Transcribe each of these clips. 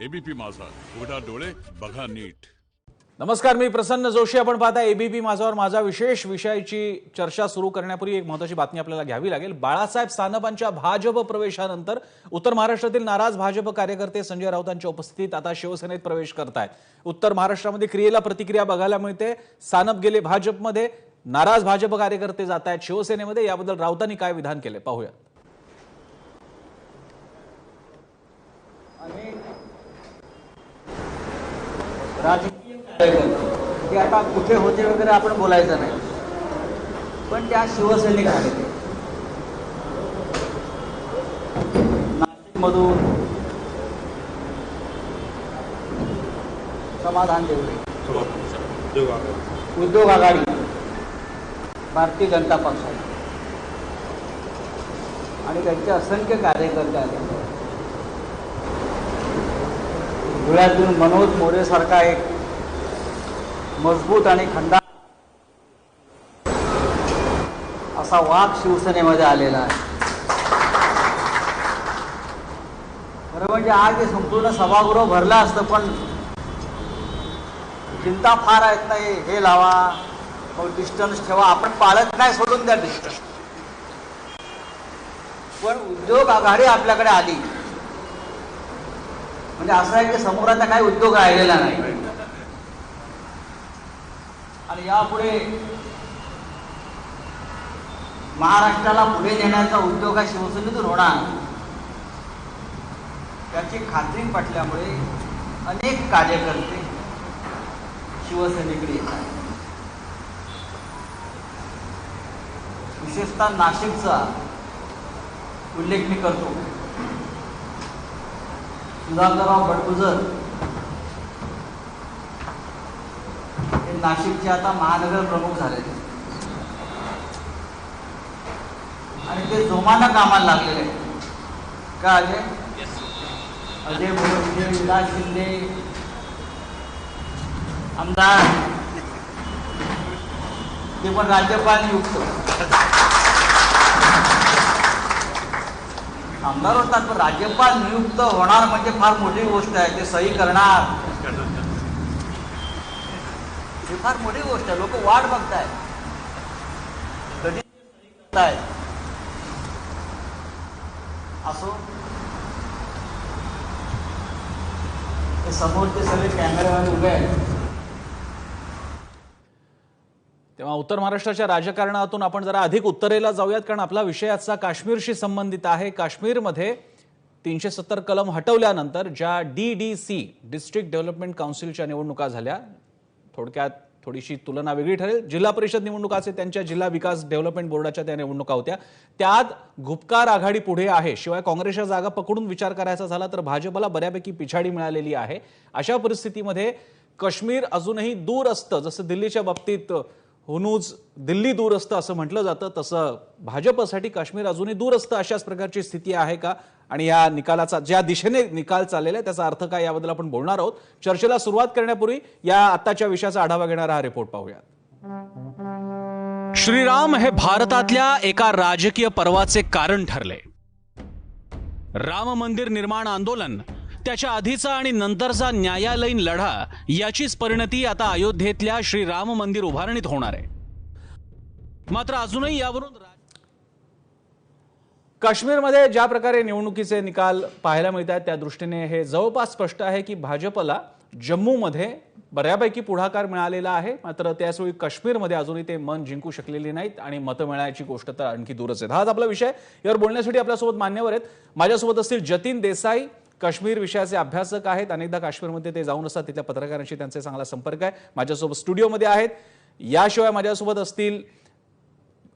ABP माझा, उघडा डोळे बघा नीट। नमस्कार, मी प्रसन्न जोशी। आपण पाहता एबीपी माझावर माझा विशेष विषयाची चर्चा सुरू करण्यापूर्वी एक महत्त्वाची बातमी आपल्याला घ्यावी लागेल। बाळासाहेब सानपांच्या भाजप प्रवेशानंतर उत्तर महाराष्ट्रातील नाराज भाजप कार्यकर्ते संजय राऊतांच्या उपस्थितीत आता शिवसेनेत प्रवेश करतायत। उत्तर महाराष्ट्रामध्ये क्रियेला प्रतिक्रिया बघायला मिळते। सानप गेले भाजपमध्ये, नाराज भाजप कार्यकर्ते जात आहेत शिवसेनेमध्ये। याबद्दल राऊतांनी काय विधान केले पाहूया। ते आता कुठे होते वगैरे आपण बोलायचं नाही, पण त्या शिवसैनिक आले ते नाशिकमधून समाधान देवरे, उद्योग आघाडी, भारतीय जनता पक्ष आणि त्यांचे असंख्य कार्यकर्ते आले। धुळ्यातून मनोज मोरे सारखा एक मजबूत आणि खंडा असा वाघ शिवसेनेमध्ये आलेला आहे। खरं म्हणजे आज हे संपूर्ण सभागृह भरलं असतं, पण चिंता फार आहेत ना, हे लावा, मग डिस्टन्स ठेवा, आपण पाळत नाही, सोडून द्या डिस्टन्स। पण उद्योग आघाडी आपल्याकडे आली म्हणजे असं आहे की समोर आता काही उद्योग राहिलेला नाही आणि यापुढे महाराष्ट्राला पुढे नेण्याचा उद्योग हा शिवसेनेतून होणार, त्याची खात्री पटल्यामुळे अनेक कार्यकर्ते शिवसेनेकडे येतात। विशेषतः नाशिकचा उल्लेख मी करतो। सुधाकरराव बडगुजर हे नाशिकचे आता महानगर प्रमुख झाले आणि ते जोमानं कामाला लागलेले का अजय बोरसे, विलास शिंदे आमदार, ते पण राज्यपाल नियुक्त आमदार होतात, पण राज्यपाल नियुक्त होणार म्हणजे फार मोठी गोष्ट आहे। ते सही करणार, ही फार मोठी गोष्ट आहे। लोक वाट बघतायत कधी सही करतायत। असो, ते समोरचे सगळे कॅमेरामध्ये उभे आहेत। तेव्हा उत्तर महाराष्ट्राच्या राजकारणातून आपण जरा अधिक उत्तरेला जाऊयात, कारण आपला विषय आजचा काश्मीरशी संबंधित आहे। काश्मीरमध्ये 370 कलम हटवल्यानंतर ज्या DDC डिस्ट्रिक्ट डेव्हलपमेंट काउन्सिलच्या निवडणुका झाल्या, थोडक्यात थोडीशी तुलना वेगळी ठरेल। जिल्हा परिषद निवडणुकाचे त्यांच्या जिल्हा विकास डेव्हलपमेंट बोर्डाच्या त्या निवडणुका होत्या, त्यात गुपकार आघाडी पुढे आहे। शिवाय काँग्रेसच्या जागा पकडून विचार करायचा झाला तर भाजपला बऱ्यापैकी पिछाडी मिळालेली आहे। अशा परिस्थितीमध्ये काश्मीर अजूनही दूर असतं, जसं दिल्लीच्या बाबतीत हुनूज दिल्ली दूर असतं असं म्हटलं जातं, तसं भाजपसाठी काश्मीर अजूनही दूर असतं। अशाच प्रकारची स्थिती आहे का, आणि या निकालाचा ज्या दिशेने निकाल चाललेला आहे त्याचा अर्थ काय, याबद्दल आपण बोलणार आहोत। चर्चेला सुरुवात करण्यापूर्वी या आताच्या विषयाचा आढावा घेणारा हा रिपोर्ट पाहूया। श्रीराम हे भारतातल्या एका राजकीय पर्वाचे कारण ठरले। राम मंदिर निर्माण आंदोलन, त्याच्या आधीचा आणि नंतरचा न्यायालयीन लढा, याचीच परिणती आता अयोध्येतल्या श्रीराम मंदिर उभारणीत होणार आहे। मात्र अजूनही यावरून काश्मीरमध्ये ज्या प्रकारे निवडणुकीचे निकाल पाहायला मिळतात त्या दृष्टीने हे जवळपास स्पष्ट आहे की भाजपला जम्मूमध्ये बऱ्यापैकी पुढाकार मिळालेला आहे, मात्र त्याचवेळी काश्मीरमध्ये अजूनही ते मन जिंकू शकलेले नाहीत आणि मतं मिळण्याची गोष्ट तर आणखी दूरच आहे। हाच आपला विषय। यावर बोलण्यासाठी आपल्यासोबत मान्यवर आहेत। माझ्यासोबत असतील जतीन देसाई, काश्मीर विषयाचे अभ्यासक आहेत, अनेकदा काश्मीरमध्ये ते जाऊन असतात, तिथल्या पत्रकारांशी त्यांचा चांगला संपर्क आहे, माझ्यासोबत स्टुडिओमध्ये आहेत। याशिवाय माझ्यासोबत असतील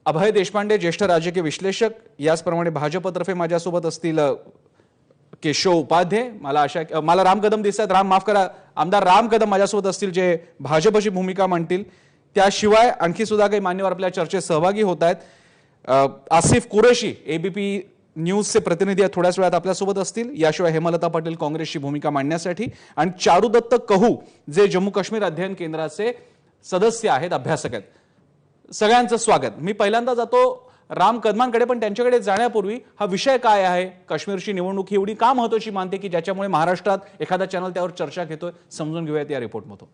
अभय देशपांडे, ज्येष्ठ राजकीय विश्लेषक, याचप्रमाणे भाजपतर्फे माझ्यासोबत असतील केशव उपाध्ये, मला राम कदम दिसतात, माफ करा, आमदार राम कदम माझ्यासोबत असतील, जे भाजपची भूमिका मांडतील। त्याशिवाय आणखी सुद्धा काही मान्यवर आपल्या चर्चेत सहभागी होत आहेत। आसिफ कुरेशी एबीपी न्यूजचे प्रतिनिधी थोड्याच वेळात आपल्यासोबत असतील। याशिवाय हेमलता पाटील काँग्रेसची भूमिका मांडण्यासाठी, आणि चारुदत्त कहू जे जम्मू काश्मीर अध्ययन केंद्राचे सदस्य आहेत, अभ्यासक आहेत। सगळ्यांचं स्वागत। मी पहिल्यांदा जातो राम कदमांकडे, पण त्यांच्याकडे जाण्यापूर्वी हा विषय काय आहे, काश्मीरची निवडणूक ही एवढी का महत्वाची मानते की ज्याच्यामुळे महाराष्ट्रात एखादा चॅनल त्यावर चर्चा घेतोय, समजून घेऊयात या रिपोर्टमधून.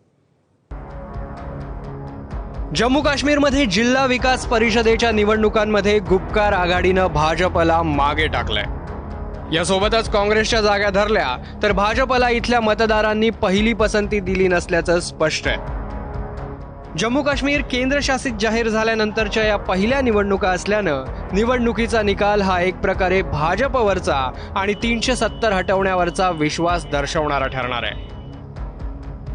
जम्मू काश्मीरमध्ये जिल्हा विकास परिषदेच्या निवडणुकांमध्ये गुपकार आघाडीनं भाजपला मागे टाकलंय. यासोबतच काँग्रेसच्या जागा धरल्या तर भाजपला इथल्या मतदारांनी पहिली पसंती दिली नसल्याचं स्पष्ट आहे. जम्मू काश्मीर केंद्रशासित जाहीर झाल्यानंतरच्या या पहिल्या निवडणुका असल्यानं निवडणुकीचा निकाल हा एक प्रकारे भाजपवरचा आणि 370 हटवण्यावरचा विश्वास दर्शवणारा ठरणार आहे.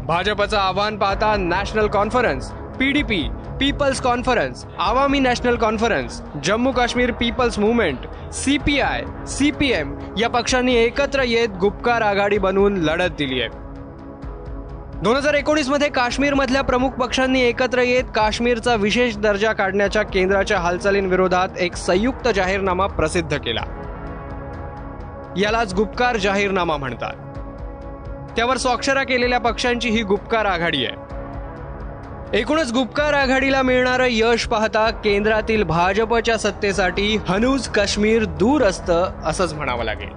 भाजपचं आव्हान पाहता National Conference, PDP, People's Conference, Awami National Conference, Jammu Kashmir People's Movement, CPI, CPM या पक्षांनी एकत्र येत गुपकार आघाडी बनवून लढत दिली आहे. 2019 मध्ये काश्मीरमधल्या प्रमुख पक्षांनी एकत्र येत काश्मीरचा विशेष दर्जा काढण्याच्या केंद्राच्या हालचालींविरोधात एक संयुक्त जाहीरनामा प्रसिद्ध केला. यालाच गुपकार जाहीरनामा म्हणतात. त्यावर स्वाक्षऱ्या केलेल्या पक्षांची ही गुपकार आघाडी आहे. एकूणच गुपकार आघाडीला मिळणारं यश पाहता केंद्रातील भाजपच्या सत्तेसाठी हनूज काश्मीर दूर असतं असंच म्हणावं लागेल.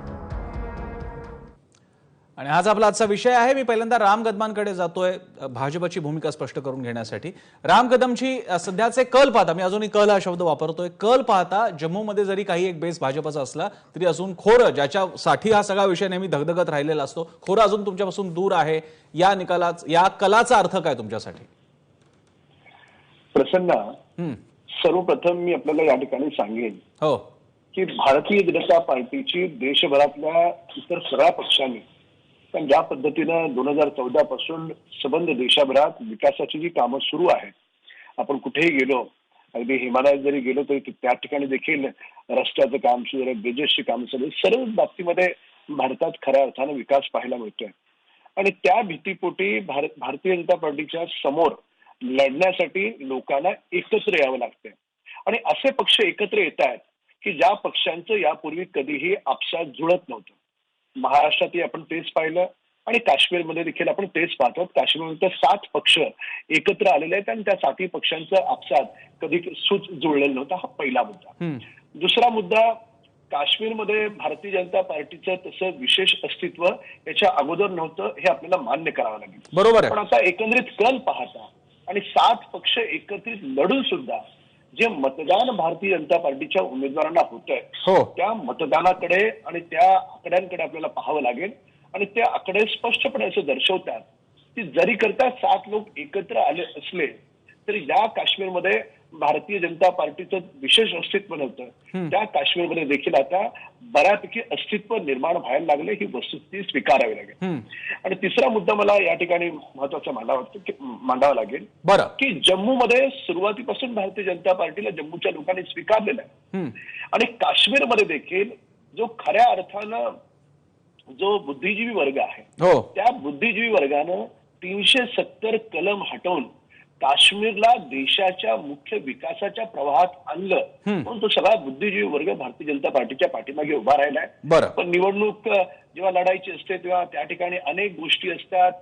आणि हाच आपला आजचा विषय आहे. मी पहिल्यांदा राम कदमांकडे जातोय भाजपची भूमिका स्पष्ट करून घेण्यासाठी. राम कदमची सध्याचे कल पाहता, मी अजूनही कल हा शब्द वापरतोय, कल पाहता जम्मूमध्ये जरी काही एक बेस भाजपचा असला तरी अजून खोरं, ज्याच्यासाठी हा सगळा विषय नेहमी धगधगत राहिलेला असतो, खोरं अजून तुमच्यापासून दूर आहे. या या कलाचा अर्थ काय तुमच्यासाठी? प्रसन्ना, सर्वप्रथम मी आपल्याला या ठिकाणी सांगेन हो की भारतीय जनता पार्टीची देशभरातल्या इतर सगळ्या पक्षांनी पण ज्या पद्धतीनं 2014 पासून संबंध देशभरात विकासाची जी कामं सुरू आहेत, आपण कुठेही गेलो, अगदी हिमालयात जरी गेलो तरी त्या ठिकाणी देखील रस्त्याचं काम सुरू आहे, ब्रिजेसची कामं सुरू आहे. सर्व बाबतीमध्ये भारतात खऱ्या अर्थानं विकास पाहायला मिळतोय. आणि त्या भीतीपोटी भारतीय जनता पार्टीच्या समोर लढण्यासाठी लोकांना एकत्र यावं लागतंय. आणि असे पक्ष एकत्र येत आहेत की ज्या पक्षांचं यापूर्वी कधीही आपसात जुळत नव्हतं. महाराष्ट्रातही आपण तेच पाहिलं आणि काश्मीरमध्ये देखील आपण तेच पाहतो. काश्मीरमध्ये 7 पक्ष एकत्र आलेले आहेत आणि त्या 7 पक्षांचं आपसात कधी सूच जुळलेलं नव्हतं. हा पहिला मुद्दा. दुसरा मुद्दा, काश्मीरमध्ये भारतीय जनता पार्टीचं तसं विशेष अस्तित्व याच्या अगोदर नव्हतं, हे आपल्याला मान्य करावं लागेल. बरोबर आहे. पण आता एकंदरीत कल पाहता आणि 7 पक्ष एकत्रित लढून सुद्धा जे मतदान भारतीय जनता पार्टीच्या उमेदवारांना होतंय, त्या मतदानाकडे आणि त्या आकड्यांकडे आपल्याला पाहावं लागेल. आणि ते आकडे स्पष्टपणे असं दर्शवतात की जरी करता 7 लोक एकत्र आले असले तरी या काश्मीरमध्ये भारतीय जनता पार्टीचं विशेष अस्तित्व नव्हतं, त्या काश्मीरमध्ये देखील आता बऱ्यापैकी अस्तित्व निर्माण व्हायला लागले. ही वस्तुस्थिती स्वीकारावी लागेल. आणि तिसरा मुद्दा मला या ठिकाणी महत्वाचा मांडावा लागेल की जम्मूमध्ये सुरुवातीपासून भारतीय जनता पार्टीला जम्मूच्या लोकांनी स्वीकारलेलं आहे. आणि काश्मीरमध्ये देखील जो खऱ्या अर्थानं जो बुद्धिजीवी वर्ग आहे, त्या बुद्धिजीवी वर्गानं 370 कलम हटवून काश्मीरला देशाच्या मुख्य विकासाच्या प्रवाहात आणलं. म्हणून तो सगळा बुद्धिजीवी वर्ग भारतीय जनता पार्टीच्या पाठीमागे उभा राहिलाय. पण निवडणूक जेव्हा लढायची असते तेव्हा त्या ठिकाणी अनेक गोष्टी असतात,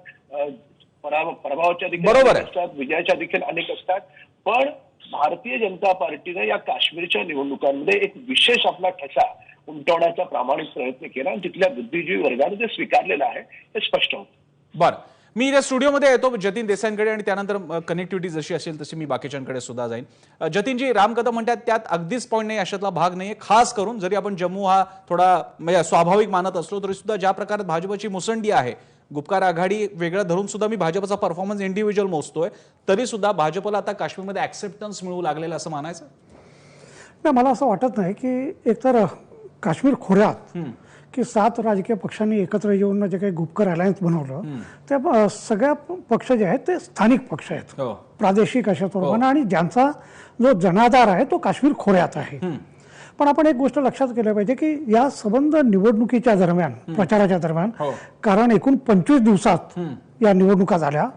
प्रभावाच्या देखील असतात, विजयाच्या देखील अनेक असतात. पण भारतीय जनता पार्टीने या काश्मीरच्या निवडणुकांमध्ये एक विशेष आपला ठसा उमटवण्याचा प्रामाणिक प्रयत्न केला आणि तिथल्या बुद्धिजीवी वर्गाने ते स्वीकारलेलं आहे, हे स्पष्ट होतं. बरं, मी इथे स्टुडिओमध्ये येतो जतीन देसाईंकडे आणि त्यानंतर कनेक्टिव्हिटी जशी असेल तशी मी बाकीच्यांकडे सुद्धा जाईन. जतीनजी, राम कदम म्हणतात त्यात अगदीच पॉईंट नाही, अशातला भाग नाहीये. खास करून जरी आपण जम्मू हा थोडा म्हणजे स्वाभाविक मानत असलो तरी सुद्धा ज्या प्रकारे भाजपची मुसंडी आहे, गुपकार आघाडी वेगळं धरून सुद्धा मी भाजपचा परफॉर्मन्स इंडिव्हिज्युअल मोजतोय, तरी सुद्धा भाजपला आता काश्मीरमध्ये ऍक्सेप्टन्स मिळू लागलेलं असं मानायचं? नाही, मला असं वाटत नाही की एकतर काश्मीर खोऱ्यात की 7 राजकीय पक्षांनी एकत्र येऊन जे काही गुपकर अलायन्स बनवलं, त्या सगळ्या पक्ष जे आहेत ते स्थानिक पक्ष आहेत, प्रादेशिक अशा स्वरूपाने, आणि ज्यांचा जो जनाधार आहे तो काश्मीर खोऱ्यात आहे. पण आपण एक गोष्ट लक्षात केली पाहिजे की या संबंध निवडणुकीच्या दरम्यान, प्रचाराच्या दरम्यान, कारण एकूण 25 दिवसात या निवडणुका झाल्या,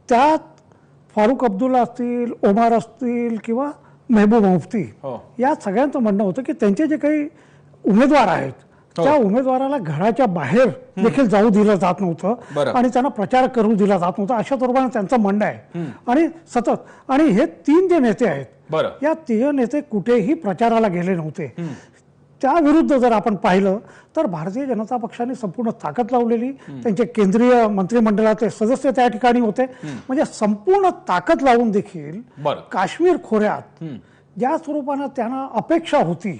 त्यात फारुख अब्दुल्ला असतील, ओमार असतील किंवा महबूब मुफ्ती, या सगळ्यांचं म्हणणं होतं की त्यांचे जे काही उमेदवार आहेत त्या उमेदवाराला घराच्या बाहेर देखील जाऊ दिलं जात नव्हतं आणि त्यांना प्रचार करू दिला जात नव्हता, अशा स्वरूपाने त्यांचं म्हणणं आहे. आणि सतत आणि हे 3 जे नेते आहेत, या 3 नेते कुठेही प्रचाराला गेले नव्हते. त्याविरुद्ध जर आपण पाहिलं तर भारतीय जनता पक्षाने संपूर्ण ताकद लावलेली, त्यांचे केंद्रीय मंत्रिमंडळाचे सदस्य त्या ठिकाणी होते. म्हणजे संपूर्ण ताकद लावून देखील काश्मीर खोऱ्यात ज्या स्वरूपानं त्यांना अपेक्षा होती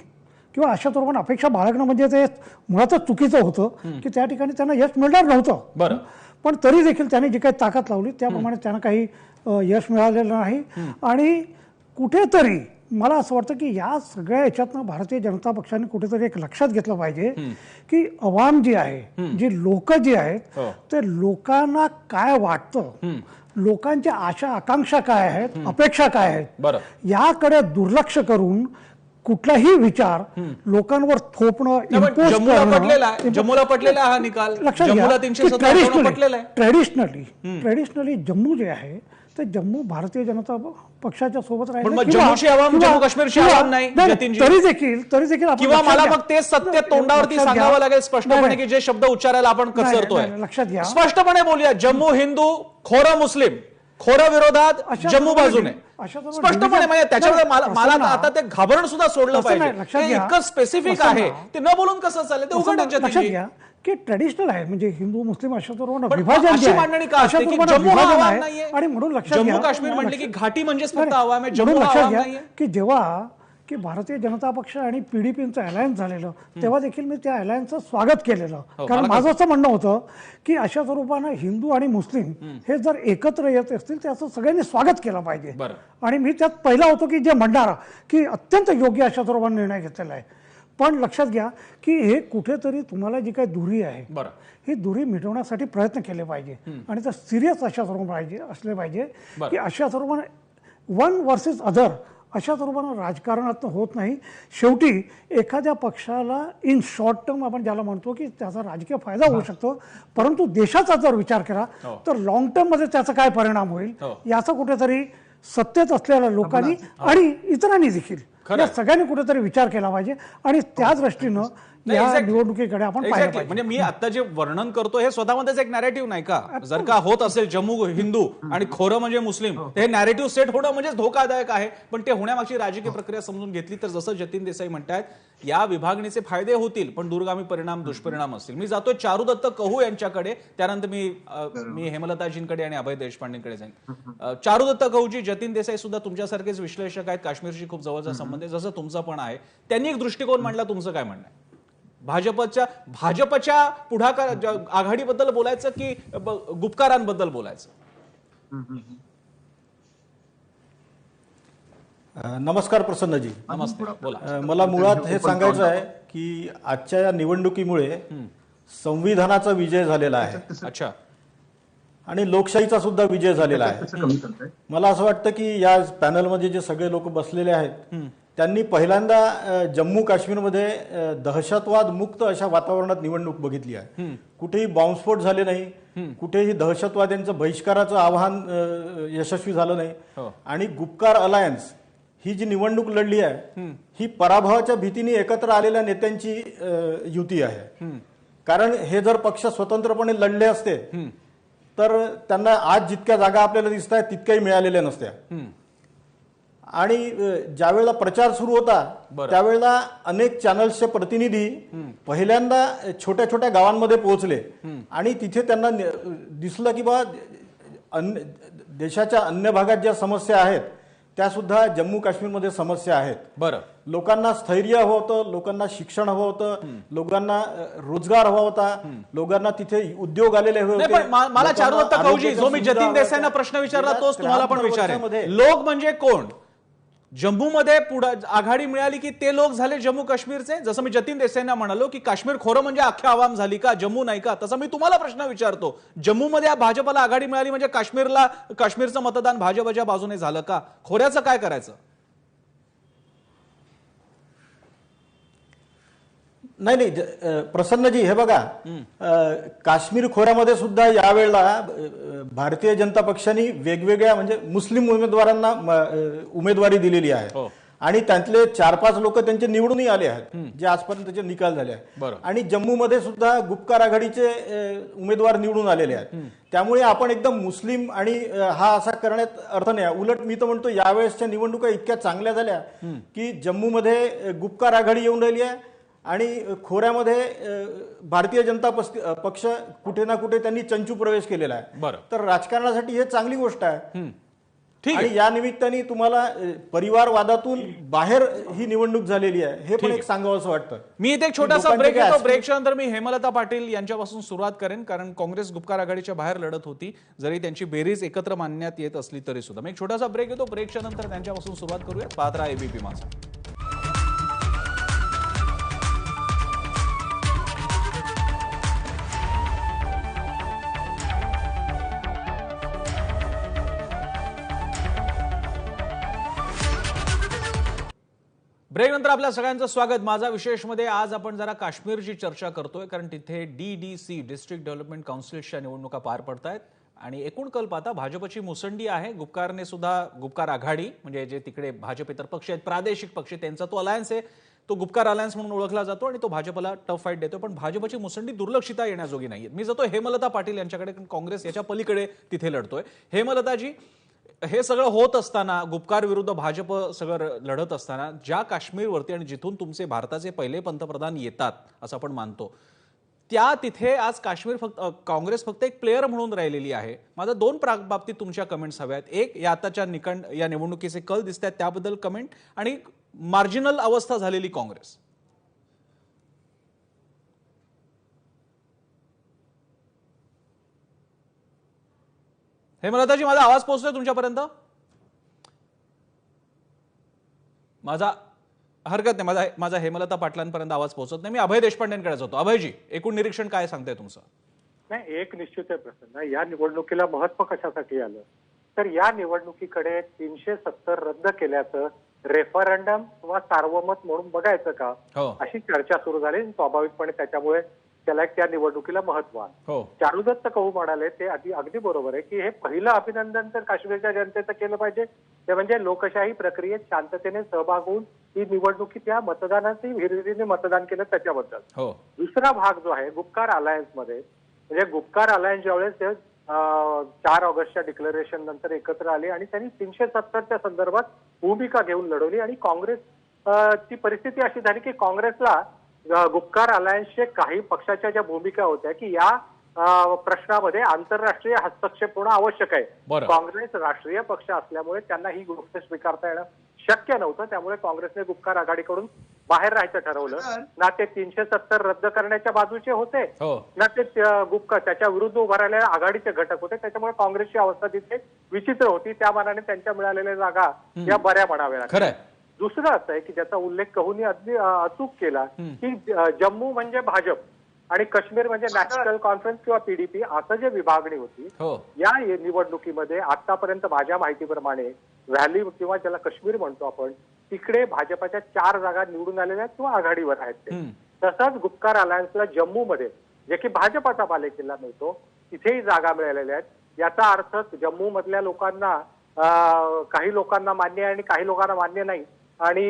किंवा अशा स्वरूपाने अपेक्षा बाळगणं म्हणजे ते मुळातच चुकीचं होतं की त्या ठिकाणी त्यांना यश मिळणार नव्हतं. पण तरी देखील त्यांनी जी काही ताकद लावली त्याप्रमाणे त्यांना काही यश मिळालेलं नाही. आणि कुठेतरी मला असं वाटतं की या सगळ्या याच्यातनं भारतीय जनता पक्षाने कुठेतरी एक लक्षात घेतलं पाहिजे की अवाम जी आहे, जी लोक जी आहेत, ते लोकांना काय वाटतं, लोकांच्या आशा आकांक्षा काय आहेत, अपेक्षा काय आहेत, याकडे दुर्लक्ष करून कुठलाही विचार लोकांवर थोपणं, जम्मूला पटलेला हा निकाल, ट्रेडिशनली जम्मू जे आहे ते जम्मू भारतीय जनता पक्षाच्या सोबत जम्मूची आवाम जम्मू काश्मीरची आवाम नाही. तरी देखील किंवा मला मग ते सत्य तोंडावरती सांगावं लागेल स्पष्टपणे की जे शब्द उच्चारायला आपण कचरतोय. लक्षात घ्या, स्पष्टपणे बोलूया, जम्मू हिंदू, खोरं मुस्लिम, खोरं विरोधात जम्मू बाजूने स्पष्टपणे. म्हणजे त्याच्यामुळे मला आता ते घाबरण सुद्धा सोडलं पाहिजे. इतकं स्पेसिफिक आहे ते न बोलून कसं चालेल ते उघड. लक्षात घ्या की ट्रेडिशनल आहे, म्हणजे हिंदू मुस्लिम अशा तऱ्हेनं विभाजन मांडणी का असते की जम्मू हा आवाम नाहीये. आणि म्हणून लक्षात घ्या, जम्मू काश्मीर म्हटले की घाटी म्हणजेच फक्त आवाम आहे, म्हणून जम्मू लक्षात आवाम घ्या नाहीये. की जेव्हा की भारतीय जनता पक्ष आणि पीडीपीचं अलायन्स झालेलं तेव्हा देखील मी त्या अलायन्सचं स्वागत केलेलं. कारण माझं असं म्हणणं होतं की अशा स्वरूपानं हिंदू आणि मुस्लिम हे जर एकत्र येत असतील त्याचं सगळ्यांनी स्वागत केलं पाहिजे. आणि मी त्यात पहिला होतो की जे म्हणणारा की अत्यंत योग्य अशा स्वरूपाने निर्णय घेतलेला आहे. पण लक्षात घ्या की हे कुठेतरी तुम्हाला जी काही दुरी आहे ही दुरी मिटवण्यासाठी प्रयत्न केले पाहिजे आणि ते सिरियस अशा स्वरूपाने असले पाहिजे की अशा स्वरूपाने वन वर्सेस अदर अशा स्वरूपानं राजकारणात होत नाही. शेवटी एखाद्या पक्षाला इन शॉर्ट टर्म आपण ज्याला म्हणतो की त्याचा राजकीय फायदा होऊ शकतो, परंतु देशाचा जर विचार केला तर लॉंग टर्म मध्ये त्याचा काय परिणाम होईल याचा कुठेतरी सत्तेत असलेल्या लोकांनी आणि इतरांनी देखील या सगळ्यांनी कुठेतरी विचार केला पाहिजे. आणि त्या दृष्टीनं या निवडणुकीकडे आपण पाहिलं पाहिजे. म्हणजे मी आता जे वर्णन करतो हे स्वतःमध्येच एक नॅरेटिव्ह नाही का? जर का होत असेल जम्मू हिंदू आणि खोरं म्हणजे मुस्लिम, हे नॅरेटिव्ह सेट होणं म्हणजे धोकादायक आहे. पण ते होण्यामागची राजकीय प्रक्रिया समजून घेतली तर जसं जतीन देसाई म्हणतात या विभागणीचे फायदे होतील पण दूरगामी परिणाम दुष्परिणाम असतील. मी जातोय चारुदत्त कहू यांच्याकडे, त्यानंतर मी हेमलताजींकडे आणि अभय देशपांडेंकडे जाईन. चारुदत्त कहूजी, जतीन देसाई सुद्धा तुमच्यासारखेच विश्लेषक आहेत, काश्मीरशी खूप जवळचा संबंध आहे जसं तुमचा पण आहे. त्यांनी एक दृष्टिकोन मांडला, तुमचं काय म्हणणं आहे? भाजपच्या पुढाकार आघाडीबद्दल बोलायचं की गुपकारांबद्दल बोलायचं? नमस्कार प्रसन्नजी. नमस्ते, बोला. मला मुळात हे सांगायचं आहे की आजच्या या निवडणुकीमुळे संविधानाचा विजय झालेला आहे. अच्छा. आणि लोकशाहीचा सुद्धा विजय झालेला आहे. मला असं वाटतं की या पॅनलमध्ये जे सगळे लोक बसलेले आहेत त्यांनी पहिल्यांदा जम्मू काश्मीरमध्ये दहशतवाद मुक्त अशा वातावरणात निवडणूक बघितली आहे. कुठेही बॉम्बस्फोट झाले नाही, कुठेही दहशतवाद्यांचं बहिष्काराचं आवाहन यशस्वी झालं नाही. आणि गुपकार अलायन्स ही जी निवडणूक लढली आहे ही पराभवाच्या भीतीने एकत्र आलेल्या नेत्यांची युती आहे. कारण हे जर पक्ष स्वतंत्रपणे लढले असते तर त्यांना आज जितक्या जागा आपल्याला दिसत आहेत तितक्याही मिळालेल्या नसत्या. आणि ज्यावेळेला प्रचार सुरू होता त्यावेळेला अनेक चॅनल्सचे प्रतिनिधी पहिल्यांदा छोट्या छोट्या गावांमध्ये पोहोचले आणि तिथे त्यांना दिसलं की बा देशाच्या अन्य भागात ज्या समस्या आहेत त्या सुद्धा जम्मू काश्मीरमध्ये समस्या आहेत. बरं. लोकांना स्थैर्य हवं होतं, लोकांना शिक्षण हवं होतं, लोकांना रोजगार हवा होता, लोकांना तिथे उद्योग आलेले होते. मला चारुदत्त कहूजी, जो मी जतीन देसाईंना प्रश्न विचारला तोच तुम्हाला पण विचारेन. लोक म्हणजे कोण? जम्मूमध्ये आघाडी मिळाली की ते लोक झाले जम्मू काश्मीरचे? जसं मी जतीन देसाईंना म्हणालो की काश्मीर खोरं म्हणजे अख्खी आवाम झाली का, जम्मू नाही का? तसं मी तुम्हाला प्रश्न विचारतो, जम्मूमध्ये भाजपला आघाडी मिळाली म्हणजे काश्मीरचं मतदान भाजपच्या बाजूने झालं का? खोऱ्याचं काय करायचं? नाही प्रसन्नजी, हे बघा, काश्मीर खोऱ्यामध्ये सुद्धा यावेळेला भारतीय जनता पक्षाने वेगवेगळ्या म्हणजे मुस्लिम उमेदवारांना उमेदवारी दिलेली आहे. आणि त्यातले 4-5 लोक त्यांचे निवडूनही आले आहेत जे आजपर्यंतचे निकाल झाले आहेत. आणि जम्मूमध्ये सुद्धा गुपकार आघाडीचे उमेदवार निवडून आलेले आहेत. त्यामुळे आपण एकदम मुस्लिम आणि हा असा करण्यात अर्थ नाही. उलट मी तर म्हणतो यावेळेसच्या निवडणुका इतक्या चांगल्या झाल्या की जम्मूमध्ये गुपकार आघाडी येऊन राहिली आहे आणि खोऱ्यामध्ये भारतीय जनता पक्ष कुठे ना कुठे त्यांनी चंचू प्रवेश केलेला आहे. तर राजकारणासाठी हे चांगली गोष्ट आहे. आणि या निमित्ताने तुम्हाला परिवारवादातून बाहेर ही निवडणूक झालेली आहे हे पण एक सांगावं असं वाटतं. मी इथे एक छोटासा ब्रेक घेतो. ब्रेकच्या नंतर मी हेमलता पाटील यांच्यापासून सुरुवात करेन, कारण काँग्रेस गुपकार आघाडीच्या बाहेर लढत होती, जरी त्यांची बेरीज एकत्र मानण्यात येत असली तरी सुद्धा. मी एक छोटासा ब्रेक घेतो. ब्रेकच्या नंतर त्यांच्यापासून सुरुवात करूया. पाहत राहा एबीपी माझा. ब्रेक नंतर आपल्या सगळ्यांचं स्वागत. माझा विशेषमध्ये आज आपण जरा काश्मीरची चर्चा करतोय, कारण तिथे DDC डिस्ट्रिक्ट डेव्हलपमेंट काउन्सिलच्या निवडणुका पार पडतायत आणि एकूण कल पाहता भाजपची मुसंडी आहे. गुपकारने सुद्धा, गुपकार आघाडी म्हणजे जे तिकडे भाजप इतर पक्ष आहेत, प्रादेशिक पक्ष, त्यांचा तो अलायन्स आहे, तो गुपकार अलायन्स म्हणून ओळखला जातो आणि तो भाजपला टफ फाईट देतो. पण भाजपची मुसंडी दुर्लक्षिता येण्याजोगी नाहीये. मी जातो हेमलता पाटील यांच्याकडे, कारण काँग्रेस याच्या पलीकडे तिथे लढतोय. हेमलताजी, हे सगळं होत असताना, गुपकार विरुद्ध भाजप सगळं लढत असताना, ज्या काश्मीरवरती आणि जिथून तुमचे भारताचे पहिले पंतप्रधान येतात असं आपण मानतो, त्या तिथे आज काश्मीर काँग्रेस फक्त एक प्लेअर म्हणून राहिलेली आहे. माझा 2 बाबतीत तुमच्या कमेंट्स हव्यात. एक, या आताच्या या निवडणुकीचे कल दिसत आहेत त्याबद्दल कमेंट, आणि मार्जिनल अवस्था झालेली काँग्रेस. हेमलताजी, माझा आवाज पोहोचतोय तुमच्यापर्यंत? माझा हरकत नाही, माझा हेमलता पाटलांपर्यंत आवाज पोहोचत नाही. मी अभय देशपांडेंकडे जातो. अभयजी, एकूण निरीक्षण काय सांगताय तुमचं? नाही, एक निश्चित आहे प्रश्न, या निवडणुकीला महत्व कशासाठी आलं तर या निवडणुकीकडे 370 रद्द केल्याचं रेफरंडम किंवा सार्वमत म्हणून बघायचं का, अशी चर्चा सुरू झाली. स्वाभाविकपणे त्याच्यामुळे त्याला त्या निवडणुकीला महत्व आहे. चारुदत्त कहू म्हणाले ते अगदी बरोबर आहे की हे पहिलं अभिनंदन तर काश्मीरच्या जनतेचं केलं पाहिजे, ते म्हणजे लोकशाही प्रक्रियेत शांततेने सहभाग होऊन ही निवडणुकीत या मतदानाची हिरिरीने मतदान केलं त्याच्याबद्दल. दुसरा भाग जो आहे गुपकार अलायन्स मध्ये, म्हणजे गुपकार अलायन्स ज्यावेळेस ते 4 ऑगस्टच्या डिक्लेरेशन नंतर एकत्र आले आणि त्यांनी 370च्या संदर्भात भूमिका घेऊन लढवली आणि काँग्रेस ची परिस्थिती अशी झाली की काँग्रेसला गुपकार अलायन्सचे काही पक्षाच्या ज्या भूमिका होत्या की या प्रश्नामध्ये आंतरराष्ट्रीय हस्तक्षेप होणं आवश्यक आहे. काँग्रेस राष्ट्रीय पक्ष असल्यामुळे त्यांना ही गोष्ट स्वीकारता येणं शक्य नव्हतं. त्यामुळे काँग्रेसने गुपकार आघाडीकडून बाहेर राहायचं ठरवलं. ना ते 370 रद्द करण्याच्या बाजूचे होते, ना ते गुपकार त्याच्या विरुद्ध उभारलेल्या आघाडीचे घटक होते. त्याच्यामुळे काँग्रेसची अवस्था तिथे विचित्र होती. त्या मानाने त्यांच्या मिळालेल्या जागा या बऱ्या म्हणाव्या लागल्या. दुसरं असं आहे की ज्याचा उल्लेख कहूनी अगदी अचूक केला की जम्मू म्हणजे भाजप आणि काश्मीर म्हणजे नॅशनल कॉन्फरन्स किंवा PDP असं जे विभागणी होती या निवडणुकीमध्ये आतापर्यंत माझ्या माहितीप्रमाणे व्हॅली किंवा ज्याला काश्मीर म्हणतो आपण, तिकडे भाजपाच्या 4 जागा निवडून आलेल्या आहेत किंवा आघाडीवर आहेत ते. तसंच गुपकार अलायन्सला जम्मूमध्ये, जे की भाजपाचा बालेकिल्ला मिळतो, तिथेही जागा मिळालेल्या आहेत. याचा अर्थ जम्मू मधल्या लोकांना, काही लोकांना मान्य आहे आणि काही लोकांना मान्य नाही, आणि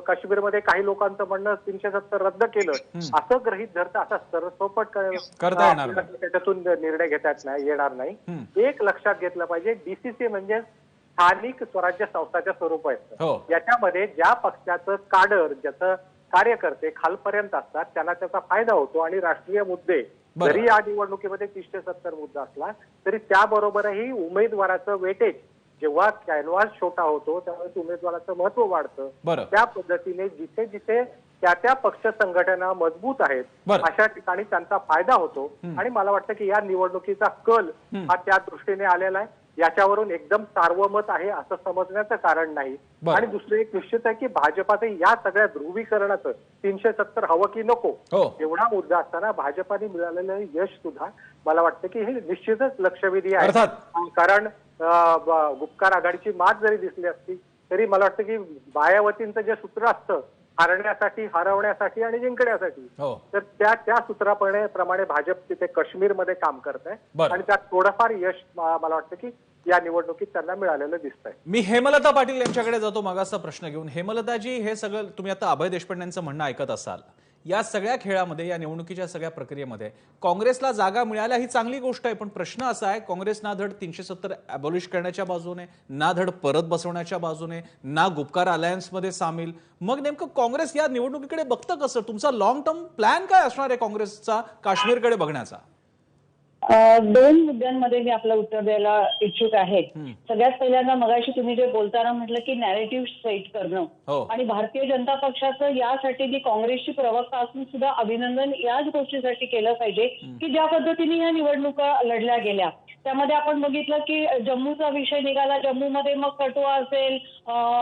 काश्मीरमध्ये काही लोकांचं म्हणणं 370 रद्द केलं असं गृहीत धरतं. असा सरसोपट त्याच्यातून निर्णय घेता येणार नाही. एक लक्षात घेतलं पाहिजे, DCC म्हणजे स्थानिक स्वराज्य संस्थाच्या स्वरूपात. याच्यामध्ये ज्या पक्षाचं काडर, ज्याचं कार्यकर्ते खालपर्यंत असतात त्यांना त्याचा फायदा होतो आणि राष्ट्रीय मुद्दे, जरी या निवडणुकीमध्ये 370 मुद्दा असला तरी त्याबरोबरही उमेदवाराचं वेटेज, जेव्हा कॅनव्हास छोटा होतो त्यावेळेस उमेदवाराचं महत्व वाढतं. त्या पद्धतीने जिथे जिथे त्या पक्ष संघटना मजबूत आहेत अशा ठिकाणी त्यांचा फायदा होतो. आणि मला वाटतं की या निवडणुकीचा कल हा त्या दृष्टीने आलेला आहे. याच्यावरून एकदम सार्वमत आहे असं समजण्याचं कारण नाही. आणि दुसरं एक निश्चित आहे की भाजपाचं या सगळ्या ध्रुवीकरणाचं 370 हवं की नको एवढा मुद्दा असताना भाजपाने मिळालेलं यश सुद्धा मला वाटतं की हे निश्चितच लक्षवेधी आहे. कारण गुपकार आघाडीची मात जरी दिसली असती तरी मला वाटतं की मायावतींचं जे सूत्र असतं हरण्यासाठी, हरवण्यासाठी आणि जिंकण्यासाठी, तर त्या सूत्राप्रमाणे भाजप तिथे काश्मीरमध्ये काम करत आहे आणि त्यात थोडंफार यश मला वाटतं की या निवडणुकीत त्यांना मिळालेलं दिसतंय. मी हेमलता पाटील यांच्याकडे जातो मागाचा प्रश्न घेऊन. हेमलताजी, हे सगळं तुम्ही आता अभय देशपांडेंचं म्हणणं ऐकत असाल. या सगळ्या खेळामध्ये, या निवडणुकीच्या सगळ्या प्रक्रियेमध्ये काँग्रेसला जागा मिळाल्या ही चांगली गोष्ट आहे, पण प्रश्न असा आहे, काँग्रेस ना धड 370 अबॉलिश करण्याच्या बाजूने, ना धड परत बसवण्याच्या बाजूने, ना गुपकार अलायन्समध्ये सामील. मग नेमकं काँग्रेस या निवडणुकीकडे बघतं कसं? तुमचा लॉंग टर्म प्लॅन काय असणार आहे काँग्रेसचा काश्मीरकडे बघण्याचा? दोन मुद्द्यांमध्ये मी आपलं उत्तर द्यायला इच्छुक आहे. सगळ्यात पहिल्यांदा मगाशी तुम्ही जे बोलताना म्हटलं की नॅरेटिव्ह सेट करणं, आणि भारतीय जनता पक्षाचं यासाठी मी काँग्रेसची प्रवक्ता असून सुद्धा अभिनंदन याच गोष्टीसाठी केलं पाहिजे की ज्या पद्धतीने या निवडणुका लढल्या गेल्या त्यामध्ये आपण बघितलं की जम्मूचा विषय निघाला. जम्मूमध्ये मग कठुआ असेल,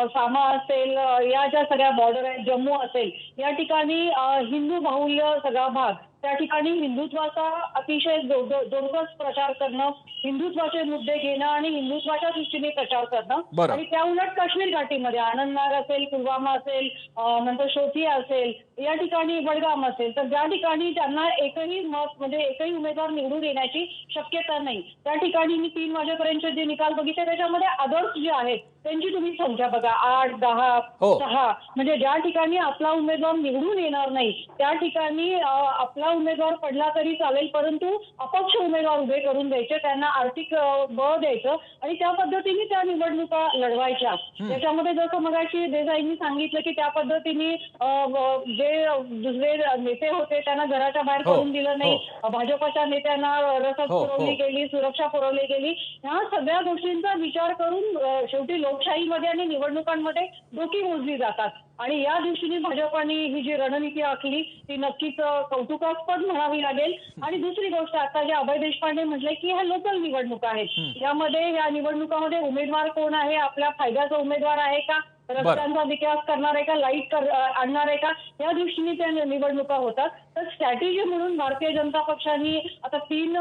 सामा असेल, या ज्या सगळ्या बॉर्डर आहेत, जम्मू असेल, या ठिकाणी हिंदू बाहुल्य सगळा भाग, त्या ठिकाणी हिंदुत्वाचा अतिशय जोरदार प्रचार करणं, हिंदुत्वाचे मुद्दे घेणं आणि हिंदुत्वाच्या दृष्टीने प्रचार करणं. आणि त्या उलट काश्मीर घाटीमध्ये अनंतनाग असेल, पुलवामा असेल, नंतर शोपिया असेल, या ठिकाणी बडगाम असेल, तर ज्या ठिकाणी त्यांना एकही मत म्हणजे एकही उमेदवार निवडून येण्याची शक्यता नाही, त्या ठिकाणी मी 3 वाजेपर्यंत जे निकाल बघितले त्याच्यामध्ये अदर्स जे आहेत त्यांची तुम्ही संख्या बघा, 8, 10, 6, म्हणजे ज्या ठिकाणी आपला उमेदवार निवडून येणार नाही त्या ठिकाणी आपला उमेदवार पडला तरी चालेल, परंतु अपक्ष उमेदवार उभे करून द्यायचे, त्यांना आर्थिक बळ द्यायचं आणि त्या पद्धतीने त्या निवडणुका लढवायच्या. त्याच्यामध्ये जसं मगाशी देसाईंनी सांगितलं की त्या पद्धतीने जे दुसरे नेते होते त्यांना घराच्या बाहेर पडून दिलं नाही, भाजपच्या नेत्यांना रसद पुरवली गेली, सुरक्षा पुरवली गेली. ह्या सगळ्या गोष्टींचा विचार करून शेवटी लोकशाहीमध्ये आणि निवडणुकांमध्ये डोकी मोजली जातात आणि या दृष्टीने भाजपाने ही जी रणनीती आखली ती नक्कीच कौतुकास्पद म्हणावी लागेल. आणि दुसरी गोष्ट, आता जे अभय देशपांडे म्हटले की ह्या लोकल निवडणुका आहेत, यामध्ये या निवडणुकामध्ये उमेदवार कोण आहे, आपल्या फायद्याचा उमेदवार आहे का, रस्त्यांचा विकास करणार आहे का, लाईट आणणार आहे का, या दृष्टीने त्या निवडणुका होतात. तर स्ट्रॅटेजी म्हणून भारतीय जनता पक्षाने आता तीन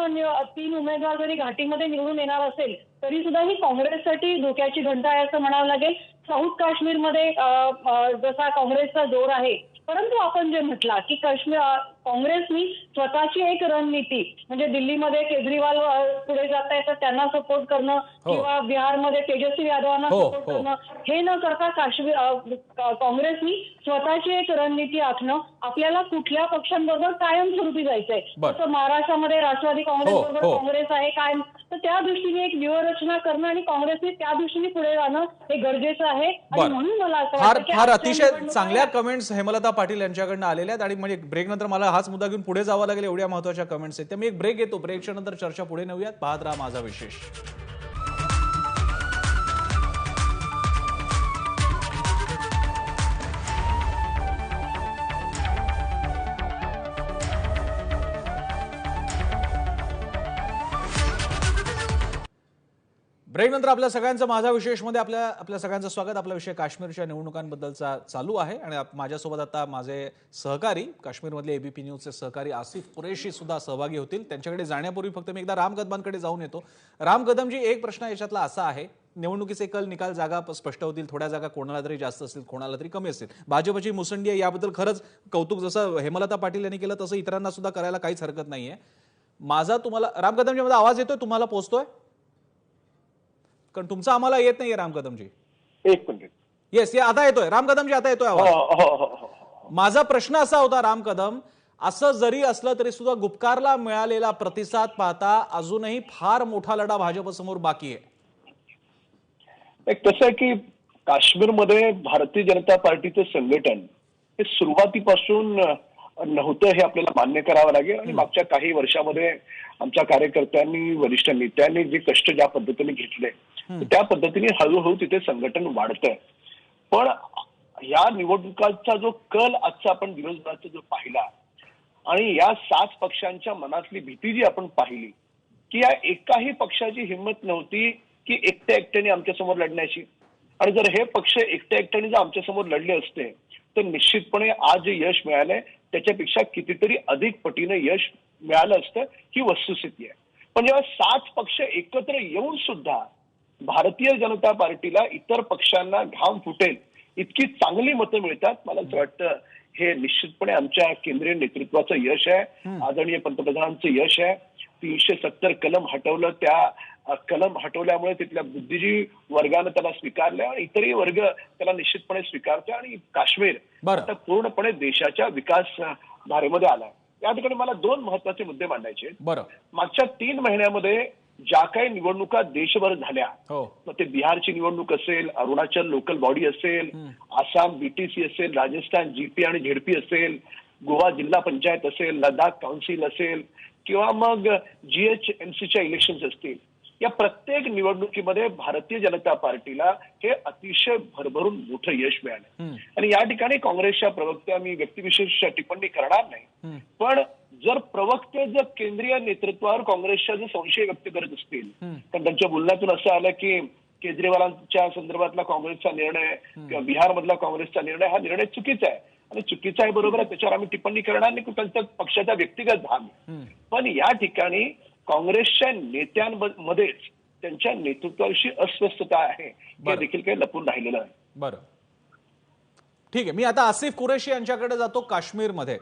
उमेदवार जरी घाटीमध्ये निवडून येणार असेल तरी सुद्धा ही काँग्रेससाठी धोक्याची घंटा आहे असं म्हणावं लागेल. साऊथ काश्मीरमध्ये जसा काँग्रेसचा जोर आहे, परंतु आपण जे म्हटला की काँग्रेसनी स्वतःची एक रणनीती म्हणजे दिल्लीमध्ये केजरीवाल पुढे जात आहे तर त्यांना सपोर्ट करणं किंवा बिहारमध्ये तेजस्वी यादवांना सपोर्ट करणं, हे न करता काँग्रेसनी स्वतःची एक रणनीती आखणं, आपल्याला कुठल्या पक्षांबरोबर कायमस्वरूपी जायचंय. जसं महाराष्ट्रामध्ये राष्ट्रवादी काँग्रेस बरोबर काँग्रेस आहे कायम, तर त्या दृष्टीने एक व्यूहरचना करणं आणि काँग्रेसने त्या दृष्टीने पुढे जाणं हे गरजेचं आहे. आणि म्हणून मला असं वाटतं फार अतिशय चांगल्या कमेंट्स हेमलता पाटील यांच्याकडनं आलेल्या आहेत आणि म्हणजे ब्रेक नंतर मला हाच मुद्दा घेऊन पुढे जावं लागेल, एवढ्या महत्वाच्या कमेंट्स आहेत. त्यामुळे एक ब्रेक येतो, ब्रेकच्या नंतर चर्चा पुढे नेऊयात. पाहत राहा माझा विशेष. ब्रेक नंतर आपल्या सगळ्यांचं माझा विशेषमध्ये आपल्या सगळ्यांचं स्वागत. आपला विषय काश्मीरच्या निवडणुकांबद्दलचा चालू आहे आणि माझ्यासोबत आता माझे सहकारी काश्मीरमधले एबीपी न्यूजचे सहकारी आसिफ कुरेशी सुद्धा सहभागी होतील. त्यांच्याकडे जाण्यापूर्वी फक्त मी एकदा राम कदमांकडे जाऊन येतो. राम कदमजी, एक प्रश्न याच्यातला असा आहे, निवडणुकीचे कल निकाल जागा स्पष्ट होतील, थोड्या जागा कोणाला तरी जास्त असतील, कोणाला तरी कमी असतील. भाजपची मुसंडी आहे, याबद्दल खरंच कौतुक जसं हेमलता पाटील यांनी केलं तसं इतरांना सुद्धा करायला काहीच हरकत नाहीये. माझा तुम्हाला राम कदमजी माझा आवाज येतोय, तुम्हाला पोहोचतोय? कारण तुमचा आम्हाला येत नाहीये राम कदमजी. एक मिनिट. येस, आता येतोय राम कदमजी, आता येतोय आवाज. माझा प्रश्न असा होता राम कदम, असं जरी असलं तरी सुद्धा गुपकारला मिळालेला प्रतिसाद पाहता अजूनही फार मोठा लढा भाजपसमोर बाकी आहे. एक कसं आहे की काश्मीरमध्ये भारतीय जनता पार्टीचं संघटन हे सुरुवातीपासून नव्हतं हे आपल्याला मान्य करावं लागेल. आणि मागच्या काही वर्षामध्ये आमच्या कार्यकर्त्यांनी, वरिष्ठ नेत्यांनी जे कष्ट ज्या पद्धतीने घेतले त्या पद्धतीने हळूहळू तिथे संघटन वाढतंय. पण या निवडणुकांचा जो कल आजचा आपण दिवसभराचा जो पाहिला आणि या 7 पक्षांच्या मनातली भीती जी आपण पाहिली की या एकाही पक्षाची हिंमत नव्हती की एकट्याने आमच्यासमोर लढण्याची. आणि जर हे पक्ष एकट्याने जर आमच्यासमोर लढले असते तर निश्चितपणे आज जे यश मिळालंय त्याच्यापेक्षा कितीतरी अधिक पटीने यश मिळालं असतं, ही वस्तुस्थिती आहे. पण जेव्हा 7 पक्ष एकत्र येऊन सुद्धा भारतीय जनता पार्टीला इतर पक्षांना घाम फुटेल इतकी चांगली मतं मिळतात, मला असं वाटतं हे निश्चितपणे आमच्या केंद्रीय नेतृत्वाचं यश आहे, आदरणीय पंतप्रधानांचं यश आहे. 370 कलम हटवलं त्या कलम हटवल्यामुळे तिथल्या बुद्धिजीवी वर्गानं त्याला स्वीकारलं आणि इतरही वर्ग त्याला निश्चितपणे स्वीकारतो आणि काश्मीर आता पूर्णपणे देशाच्या विकास धारेमध्ये आलाय. या ठिकाणी मला 2 महत्वाचे मुद्दे मांडायचे. मागच्या 3 महिन्यामध्ये ज्या काही निवडणुका देशभर झाल्या, मग ते बिहारची निवडणूक असेल, अरुणाचल लोकल बॉडी असेल, आसाम बीटीसी असेल, राजस्थान जीपी आणि झेडपी असेल, गोवा जिल्हा पंचायत असेल, लडाख काउन्सिल असेल किंवा मग GHMCच्या इलेक्शन्स असतील, या प्रत्येक निवडणुकीमध्ये भारतीय जनता पार्टीला हे अतिशय भरभरून मोठं यश मिळालं. आणि या ठिकाणी काँग्रेसच्या प्रवक्त्या, मी व्यक्तिविशेष टिप्पणी करणार नाही, पण जर प्रवक्ते जर केंद्रीय नेतृत्वावर काँग्रेसच्या जर संशय व्यक्त करत असतील, तर त्यांच्या बोलण्यातून असं आलं की केजरीवालांच्या संदर्भातला काँग्रेसचा निर्णय किंवा बिहारमधला काँग्रेसचा निर्णय हा निर्णय चुकीचा आहे आणि चुकीचा आहे बरोबर आहे, त्याच्यावर आम्ही टिप्पणी करणार नाही, त्यांचा पक्षाचा व्यक्तिगत भाग. पण या ठिकाणी काँग्रेसच्या नेत्यांमध्येच त्यांच्या नेतृत्वाविषयी अस्वस्थता आहे, हे देखील काही लपून राहिलेलं आहे. बरं, ठीक है. मी आता आसिफ कुरैशी यांच्याकडे जातो. काश्मीरमध्ये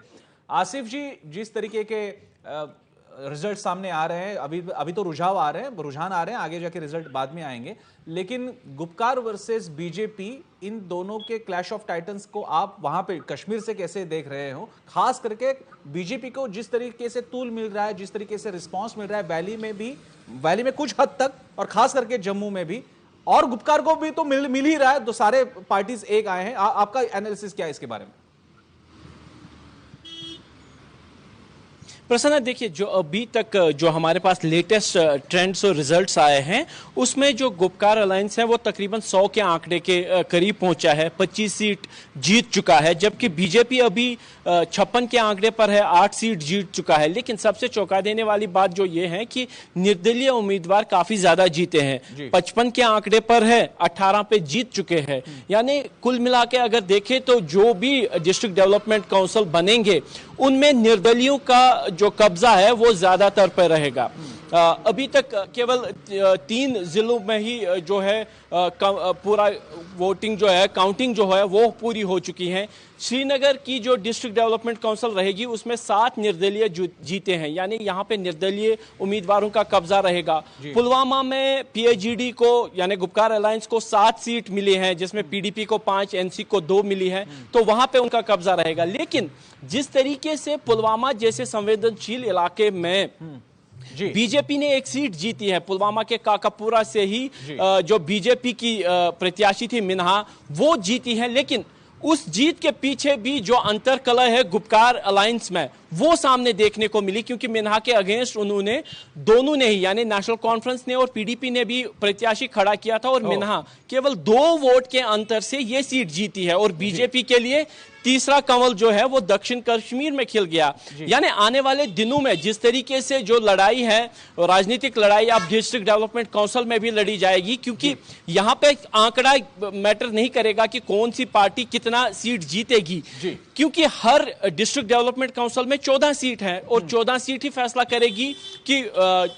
आसिफ जी, जिस तरीके के रिजल्ट सामने आ रहे हैं, अभी तो रुझान आ रहे हैं, आगे जाके रिजल्ट बाद में आएंगे, लेकिन गुपकार वर्सेस बीजेपी, इन दोनों के क्लैश ऑफ टाइटन्स को आप वहां पे कश्मीर से कैसे देख रहे हो? खास करके बीजेपी को जिस तरीके से तूल मिल रहा है, जिस तरीके से रिस्पांस मिल रहा है वैली में कुछ हद तक, और खास करके जम्मू में भी, और गुपकार को भी तो मिल ही रहा है, तो सारे पार्टीज एक आए हैं. आपका एनालिसिस क्या है इसके बारे में? प्रसन्न, देखिए जो अभी तक जो हमारे पास लेटेस्ट ट्रेंड्स और रिजल्ट्स आए हैं, उसमें जो गुपकार अलायंस है वो तकरीबन 100 के आंकड़े के करीब पहुंचा है, 25 सीट जीत चुका है, जबकि बीजेपी अभी 56 के आंकड़े पर है, 8 सीट जीत चुका है. लेकिन सबसे चौंका देने वाली बात जो ये है कि निर्दलीय उम्मीदवार काफी ज्यादा जीते हैं, 55 के आंकड़े पर है, 18 पे जीत चुके हैं. यानी कुल मिला के अगर देखें तो जो भी डिस्ट्रिक्ट डेवलपमेंट काउंसिल बनेंगे उनमें निर्दलियों का जो कब्जा है वो ज्यादातर पर रहेगा. अभी तक केवल 3 जिलों में ही जो है पूरा वोटिंग जो है, काउंटिंग जो है वो पूरी हो चुकी है. श्रीनगर की जो डिस्ट्रिक्ट डेवलपमेंट काउंसिल रहेगी उसमें 7 निर्दलीय जीते हैं, यानी यहाँ पे निर्दलीय उम्मीदवारों का कब्जा रहेगा. पुलवामा में PAGD को यानी गुपकार अलायंस को 7 सीट मिली हैं, जिसमें PDP को 5, NC को 2 मिली है, तो वहां पे उनका कब्जा रहेगा. लेकिन जिस तरीके से पुलवामा जैसे संवेदनशील इलाके में बीजेपी ने 1 सीट जीती है, पुलवामा के काकापुरा से ही जो बीजेपी की प्रत्याशी थी मिन्हा, वो जीती है. लेकिन उस जीत के पीछे भी जो अंतरकलह है गुपकार अलायंस में, वो सामने देखने को मिली, क्योंकि मिन्हा के अगेंस्ट उन्होंने दोनों ने ही, यानी नेशनल कॉन्फ्रेंस ने और PDP ने भी प्रत्याशी खड़ा किया था, और मिन्हा केवल 2 वोट के अंतर से ये सीट जीती है. और बीजेपी के लिए तीसरा कमल जो है वो दक्षिण कश्मीर में खिल गया. यानी आने वाले दिनों में जिस तरीके से जो लड़ाई है, राजनीतिक लड़ाई अब डिस्ट्रिक्ट डेवलपमेंट काउंसिल में भी लड़ी जाएगी, क्योंकि यहाँ पे आंकड़ा मैटर नहीं करेगा कि कौन सी पार्टी कितना सीट जीतेगी, क्योंकि हर डिस्ट्रिक्ट डेवलपमेंट काउंसिल में 14 सीट है, और 14 सीट ही फैसला करेगी कि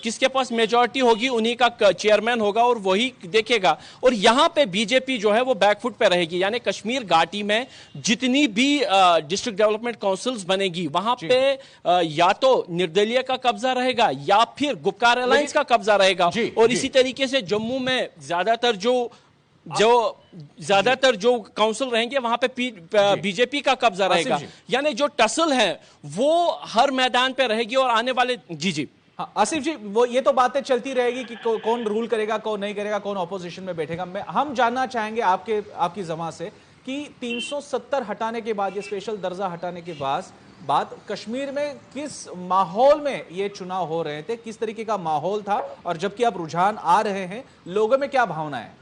किसके पास मेजॉरिटी होगी, उन्हीं का चेयरमैन होगा और वही देखेगा. और यहाँ पे बीजेपी जो है वो बैकफुट पे रहेगी. यानी कश्मीर घाटी में जितनी भी डिस्ट्रिक्ट डेवलपमेंट काउंसिल्स बनेगी, वहां पे या तो निर्दलीय का कब्जा रहेगा या फिर गुपकार अलायंस का कब्जा रहेगा. और इसी तरीके से जम्मू में ज्यादातर जो काउंसिल रहेंगे वहां पे बीजेपी का कब्जा रहेगा. यानी जो टसल है वो हर मैदान पे रहेगी. और आने वाले जी हाँ, आसिफ जी, वो ये तो बातें चलती रहेगी कि कौन रूल करेगा, कौन नहीं करेगा, कौन ऑपोजिशन में बैठेगा. हम जानना चाहेंगे आपकी जमा से कि 370 हटाने के बाद, ये स्पेशल दर्जा हटाने के बाद कश्मीर में किस माहौल में ये चुनाव हो रहे थे, किस तरीके का माहौल था, और जबकि अब रुझान आ रहे हैं, लोगों में क्या भावना है?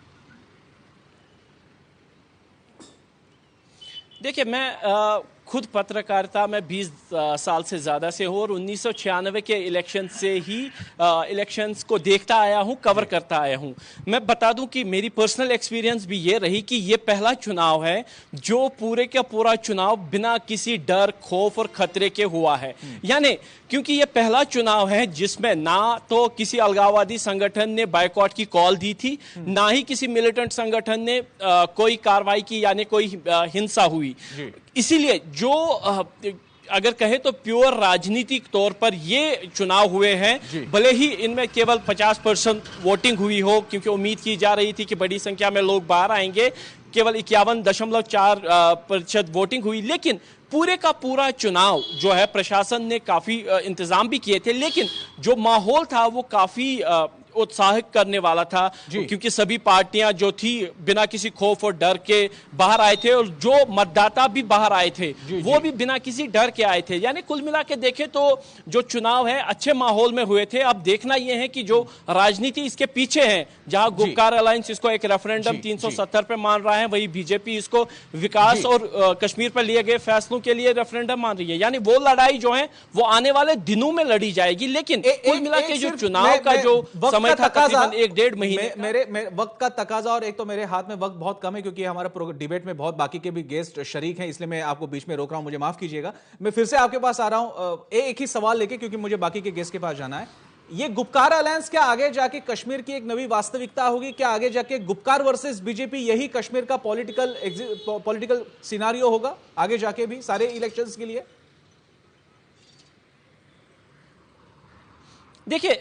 देखिए, मैं खुद पत्रकारिता में 20 साल से ज़्यादा से हूँ, और 1996 के इलेक्शन से ही इलेक्शंस को देखता आया हूँ, कवर करता आया हूँ. मैं बता दूं कि मेरी पर्सनल एक्सपीरियंस भी ये रही कि ये पहला चुनाव है जो पूरे का पूरा चुनाव बिना किसी डर, खौफ और खतरे के हुआ है. यानी क्योंकि ये पहला चुनाव है जिसमें ना तो किसी अलगाववादी संगठन ने बायकॉट की कॉल दी थी, ना ही किसी मिलिटेंट संगठन ने कोई कार्रवाई की, यानी कोई हिंसा हुई. इसीलिए जो अगर कहे तो प्योर राजनीतिक तौर पर ये चुनाव हुए हैं, भले ही इनमें केवल 50% वोटिंग हुई हो, क्योंकि उम्मीद की जा रही थी कि बड़ी संख्या में लोग बाहर आएंगे, केवल 51.4% वोटिंग हुई, लेकिन पूरे का पूरा चुनाव जो है प्रशासन ने काफी इंतजाम भी किए थे, लेकिन जो माहौल था वो काफी उत्साहित करने वाला था, क्योंकि सभी पार्टियां जो थी बिना किसी खौफ और डर के बाहर आए थे, और जो मतदाता भी बाहर आए थे वो भी बिना किसी डर के आए थे। यानी कुल मिला के देखें तो जो चुनाव है अच्छे माहौल में हुए थे। अब देखना यह है कि जो राजनीति इसके पीछे है, जहां गुपकार अलायंस इसको एक रेफरेंडम 370 पे मान रहा है, वही बीजेपी इसको विकास और कश्मीर पर लिए गए फैसलों के लिए रेफरेंडम मान रही है। यानी वो लड़ाई जो है वो आने वाले दिनों में लड़ी जाएगी। लेकिन कुल मिला के जो चुनाव का जो समय था तकरीबन 1-1.5 महीने, मेरे वक्त का तकाजा, और एक तो मेरे हाथ में वक्त बहुत कम है क्योंकि हमारा डिबेट में बहुत बाकी के भी गेस्ट शरीक हैं, इसलिए मैं आपको बीच में रोक रहा हूं, मुझे माफ कीजिएगा। मैं फिर से आपके पास आ रहा हूं एक ही सवाल लेके, क्योंकि मुझे बाकी के गेस्ट के पास जाना है। ये गुपकार अलायंस क्या आगे जाके कश्मीर की एक नई वास्तविकता होगी? क्या आगे जाके गुपकार वर्सेस बीजेपी यही कश्मीर का पॉलिटिकल सिनारियो होगा आगे जाके भी सारे इलेक्शंस के लिए? देखिए,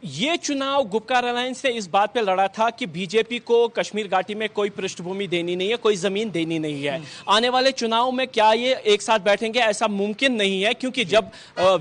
ये चुनाव गुपकार अलायंस ने इस बात पे लड़ा था कि बीजेपी को कश्मीर घाटी में कोई पृष्ठभूमि देनी नहीं है, कोई जमीन देनी नहीं है। आने वाले चुनाव में क्या ये एक साथ बैठेंगे? ऐसा मुमकिन नहीं है, क्योंकि जब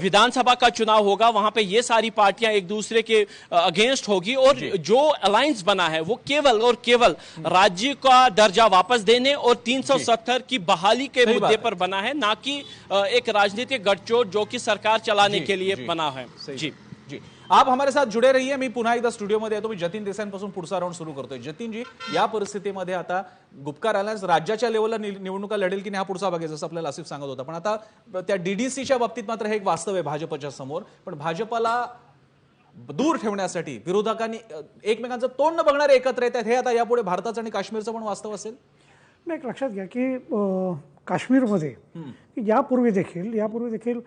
विधानसभा का चुनाव होगा वहां पे ये सारी पार्टियां एक दूसरे के अगेंस्ट होगी, और जो अलायंस बना है वो केवल और केवल राज्य का दर्जा वापस देने और 370 की बहाली के मुद्दे पर बना है, ना कि एक राजनीतिक गठजोड़ जो कि सरकार चलाने के लिए बना है। जी जी, आप हमारे साथ जुडे रहिए। मी पुन्हा एकदा स्टुडिओमध्ये येतो। मी जतीन देसाईंपासून पुढचा राऊंड सुरू करतोय। जतीन जी, या परिस्थितीमध्ये आता गुपकार अलायन्स राज्याच्या लेवलला निवडणुका लढेल की नाही हा पुढचा भाग आहे, जसं आपल्याला आसिफ सांगत होता। पण आता त्या डीडीसीच्या बाबतीत मात्र हे एक वास्तव आहे भाजपच्या समोर। पण भाजपला दूर ठेवण्यासाठी विरोधकांनी एकमेकांचं तोंड न बघणारे एकत्र येतात, हे आता यापुढे भारताचं आणि काश्मीरचं पण वास्तव असेल? नाही, लक्षात घ्या की काश्मीरमध्ये यापूर्वी देखील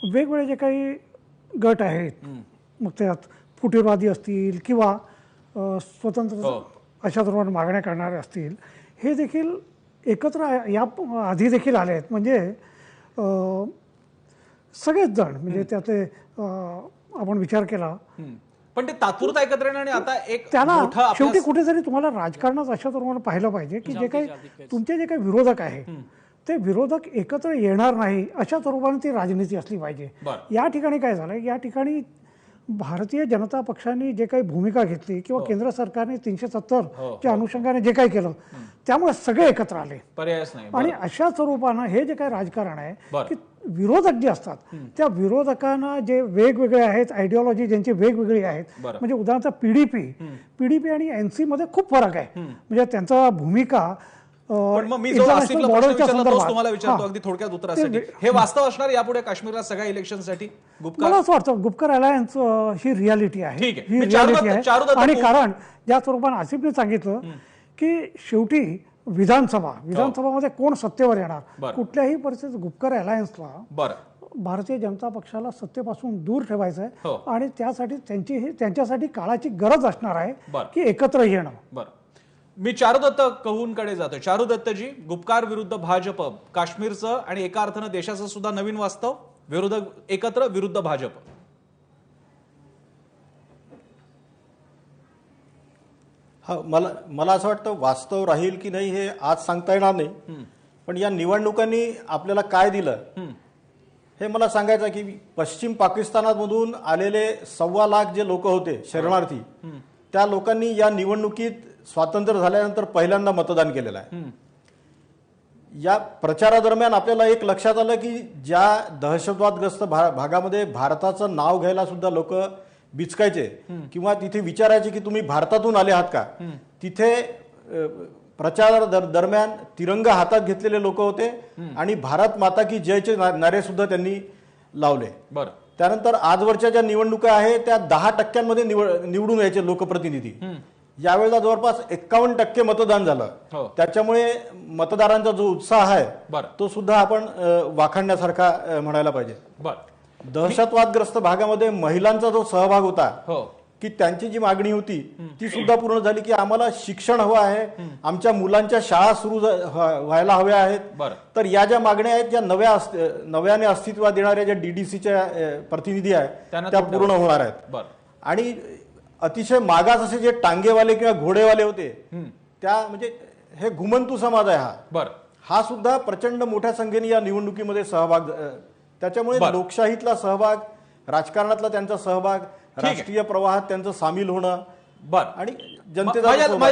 वेगवेगळे जे काही गट आहेत, मग त्यात फुटीरवादी असतील किंवा स्वतंत्र अशा धर्माने मागण्या करणारे असतील, हे देखील एकत्र या आधी देखील आले आहेत. म्हणजे सगळेच जण, म्हणजे त्याचे आपण विचार केला, पण ते तात्पुरता एकत्र येणं आणि आता एक त्याला शेवटी कुठेतरी तुम्हाला राजकारणात अशा धर्माने पाहिलं पाहिजे की जे काही तुमचे जे काही विरोधक आहेत ते विरोधक एकत्र येणार नाही अशा स्वरूपाने ती राजनीती असली पाहिजे. या ठिकाणी काय झालं, या ठिकाणी भारतीय जनता पक्षाने जे काही भूमिका घेतली किंवा केंद्र सरकारने 370 च्या अनुषंगाने जे काही केलं, त्यामुळे सगळे एकत्र आले, पर्यायच नाही. आणि अशा स्वरूपानं हे जे काही राजकारण आहे की विरोधक जे असतात त्या विरोधकांना जे वेगवेगळे आहेत, आयडिओलॉजी ज्यांची वेगवेगळी आहेत, म्हणजे उदाहरणार्थ पीडीपी आणि एनसी मध्ये खूप फरक आहे. म्हणजे त्यांचा भूमिका तुम्हाला विचारतो अगदी थोडक्यात उत्तरासाठी, हे वास्तव असणार यापुढे काश्मीरला सगळ्या इलेक्शनसाठी? मला असं वाटतं गुपकार अलायन्स ही रियालिटी आहे, ही रियालिटी आहे. आणि कारण ज्या स्वरूपाने आसिफने सांगितलं की शेवटी विधानसभामध्ये कोण सत्तेवर येणार, कुठल्याही परिस्थितीत गुपकार अलायन्सला भारतीय जनता पक्षाला सत्तेपासून दूर ठेवायचं आहे आणि त्यासाठी त्यांच्यासाठी काळाची गरज असणार आहे की एकत्र येणं. मी चारुदत्त कहूनकडे जातोय. चारुदत्तजी, गुपकार विरुद्ध भाजप, काश्मीरचं आणि एका अर्थानं देशाचं सुद्धा नवीन वास्तव, विरोधक एकत्र विरुद्ध भाजप. हा, मला असं वाटतं वास्तव राहील की नाही हे आज सांगता येणार नाही, पण या निवडणुकांनी आपल्याला काय दिलं हे मला सांगायचं की पश्चिम पाकिस्तानामधून आलेले 1.25 लाख जे लोक होते शरणार्थी, त्या लोकांनी या निवडणुकीत स्वातंत्र्य झाल्यानंतर पहिल्यांदा मतदान केलेलं आहे. या प्रचारादरम्यान आपल्याला एक लक्षात आलं की ज्या दहशतवादग्रस्त भागामध्ये भारताचं नाव घ्यायला सुद्धा लोक बिचकायचे किंवा तिथे विचारायचे की तुम्ही भारतातून आले आहात का, तिथे प्रचार दरम्यान तिरंगा हातात घेतलेले लोक होते आणि भारत माता की जयचे नारे सुद्धा त्यांनी लावले. त्यानंतर आजवरच्या ज्या निवडणुका आहेत त्या 10% निवडून यायचे लोकप्रतिनिधी, यावेळेला जवळपास 51% मतदान झालं. त्याच्यामुळे मतदारांचा जो उत्साह आहे तो सुद्धा आपण वाखाणण्यासारखा म्हणायला पाहिजे. दहशतवादग्रस्त भागामध्ये महिलांचा जो सहभाग होता की त्यांची जी मागणी होती ती सुद्धा पूर्ण झाली, की आम्हाला शिक्षण हवं आहे, आमच्या मुलांच्या शाळा सुरू व्हायला हव्या आहेत. तर या ज्या मागण्या आहेत, ज्या नव्याने अस्तित्वात येणाऱ्या ज्या डीडीसीच्या प्रतिनिधी आहेत त्या पूर्ण होणार आहेत. आणि अतिशय मागास असे जे टांगेवाले किंवा घोडेवाले होते त्या म्हणजे हे घुमंतू समाज आहे हा सुद्धा प्रचंड मोठ्या संख्येने या निवडणुकीमध्ये सहभाग, त्याच्यामुळे लोकशाहीतला सहभाग, राजकारणातला त्यांचा सहभाग, राष्ट्रीय प्रवाहात त्यांचं सामील होणं आणि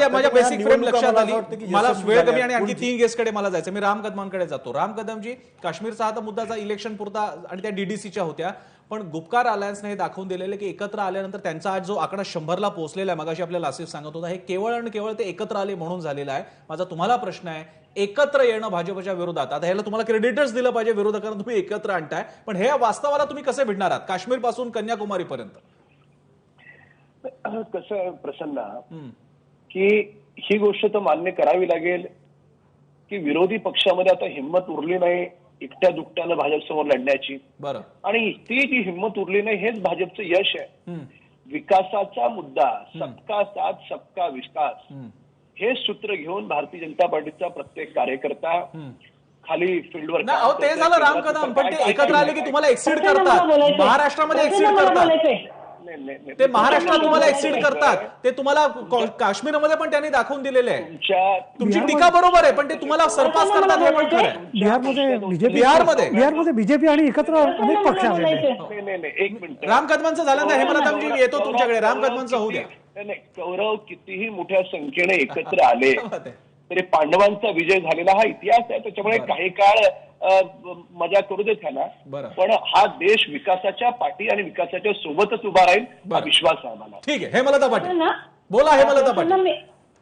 माझ्या बेसिक फ्रेम लक्षात आली. मला वेळ कमी आणि आणखी 3 गेस्टकडे मला जायचं. मी राम कदमांकडे जातो. राम कदमजी, काश्मीरचा हा मुद्दाचा इलेक्शन पुरता आणि त्या डीडीसीच्या होत्या, पण गुपकार अलायन्सने हे दाखवून दिलेलं की एकत्र आल्यानंतर त्यांचा आज जो आकडा 100ला पोहोचलेला आहे, मगाशी आपल्याला आसिफ सांगत होता, हे केवळ आणि केवळ ते एकत्र आले म्हणून झालेलं आहे. माझा तुम्हाला प्रश्न आहे, एकत्र येणं भाजपच्या विरोधात, आता ह्याला तुम्हाला क्रेडिटच दिलं पाहिजे, विरोधकांना तुम्ही एकत्र आणताय, पण हे वास्तवाला तुम्ही कसे भिडणार आहात काश्मीर पासून कन्याकुमारी पर्यंत? कसं आहे प्रसन्न की ही गोष्ट तर मान्य करावी लागेल की विरोधी पक्षामध्ये आता हिंमत उरली नाही एकट्या दुकट्यानं भाजपसमोर लढण्याची. आणि ती जी हिंमत उरली नाही हेच भाजपचं यश आहे. विकासाचा मुद्दा, सबका साथ सबका विकास, हे सूत्र घेऊन भारतीय जनता पार्टीचा प्रत्येक कार्यकर्ता खाली फील्डवर. ते झालं राम कदम, पण ते एकत्र आले की तुम्हाला एक्सिड करतात, महाराष्ट्रामध्ये एक्सिड करतात, ते महाराष्ट्रात तुम्हाला एक्सिड करतात, ते तुम्हाला काश्मीरमध्ये पण त्यांनी दाखवून दिलेले आहे. तुमची टीका बरोबर आहे, पण ते तुम्हाला सरपास करतात हे पण खरं आहे. बिहारमध्ये बीजेपी आणि एकत्र अनेक पक्ष आहेत. एक मिनिट, राम कदमांचं झालं ना, हेमलताजी येतो तुमच्याकडे, राम कदमांचं होऊ द्या. नाही, कौरव कितीही मोठ्या संख्येने एकत्र आले तरी पांडवांचा विजय झालेला हा इतिहास आहे. त्याच्यामुळे काही काळ मजा करू दे त्यांना, पण हा देश विकासाच्या पाठी आणि विकासाच्या सोबतच उभा राहील हा विश्वास आहे मला. ठीक आहे, हेमलता पाटील बोला. हेमलता पाटील,